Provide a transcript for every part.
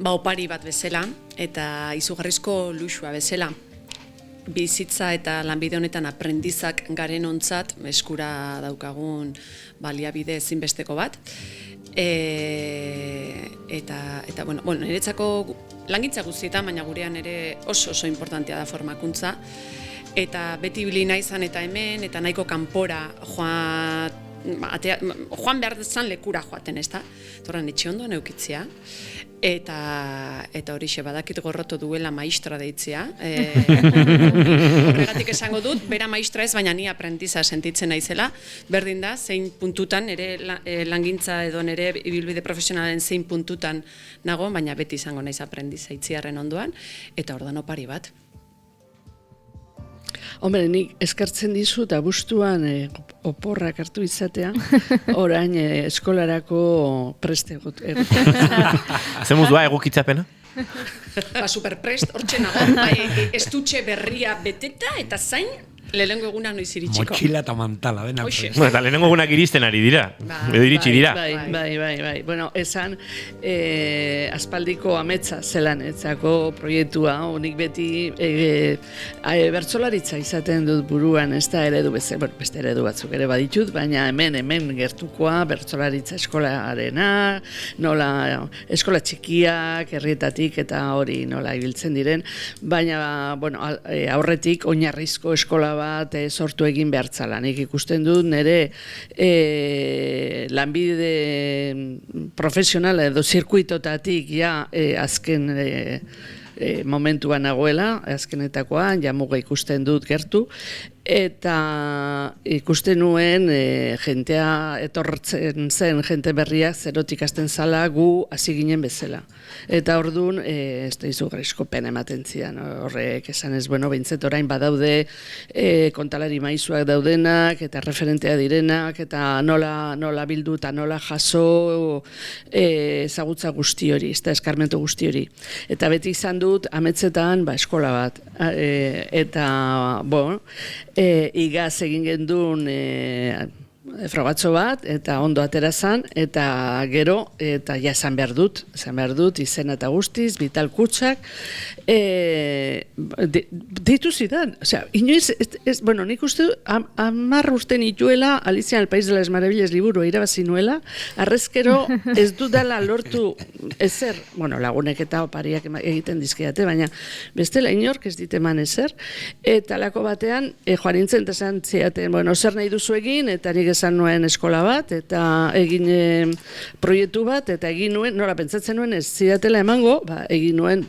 opari bat bezala eta izugarrizko luxua bezala. Bizitza eta lanbide honetan aprendizak garen ontzat eskura daukagun baliabide ezinbesteko bat. Eta niretzako langintza guztietan, baina gurean ere oso importantea da formakuntza. Eta beti ibili naizan eta hemen, eta nahiko kanpora joan behar zan lekura joaten, ezta? Torren etxe ondo neukitzea. Eta horixe badakit gorroto duela maistra deitzea. Horregatik esango dut, bera maistra ez, baina ni aprendiza sentitzen naizela. Berdin da, zein puntutan, ere langintza edo nere ibilbide profesionalen zein puntutan nago, baina beti izango naiz aprendiza itziarren ondoan, eta ordan opari bat. Hombre, nik eskartzen dizut abustuan oporrak hartu izatea, orain eskolarako preste Zemuz doa egukitzapena? Superprest, hortxe nago, estutxe berria beteta eta zain, lehenengo egunak noiz iritsiko. Motxila eta mantala, dena. Eta lehenengo egunak iristen ari dira, edo iritsi dira. Bai. Bueno, esan, aspaldiko ametsa zelanetzako proiektua, honik beti bertsolaritza izaten dut buruan, ez da eredu beste eredu batzuk ere baditut, baina hemen gertukoa, bertsolaritza eskolarena, nola eskola txikiak, herrietatik eta hori nola ibiltzen diren, baina, aurretik oinarrizko eskola bat sortu egin behartzala. Nik ikusten dut nire lanbide profesionala edo zirkuitotatik azken momentuan nagoela, azkenetakoa, muga ikusten dut gertu, eta ikusten nuen jentea etortzen zen, jente berriak zerotik hasten zala gu hasi ginen bezala. Eta orduan, ez da izugarrizko pena ematen zian, horrek esan ez, behintzet orain badaude kontalari maizuak daudenak, eta referentea direnak, eta nola bildu eta nola jaso ezagutza guzti hori, ez da eskarmentu guzti hori. Eta beti izan dut, ametzetan, eskola bat. Eta, igaz egin gendun frogatxo bat, eta ondo atera zan, eta gero, eta esan behar dut, izena eta guztiz, Vital Kutxak, deitu zidan. Inoiz, nik uste du, 10 urte nituela, Alicia en el País de las Maravillas liburu irabazi nuela, arrezkero ez dudala lortu ezer, lagunek eta opariak egiten dizkiate, baina bestela inork ez diteman ezer, eta lako batean, joan nintzen, eta esan ziaten, zer nahi duzu egin, eta nik esan nuen eskola bat, eta egin proiektu bat, eta egin nuen, nola pentsatzen nuen ez zidatela emango, egin nuen,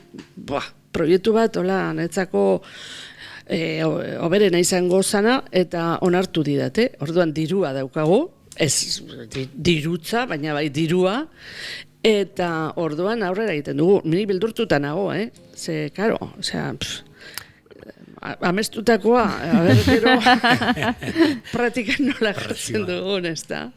proiektu bat, hola, netzako oberena izango zana, eta onartu didate, orduan dirua daukagu, ez dirutza, baina bai dirua, eta orduan aurrera egiten dugu, niri beldurtuta nago, ze, karo, amestutakoa, gero, praktikan nola jartzen dugun, ez da?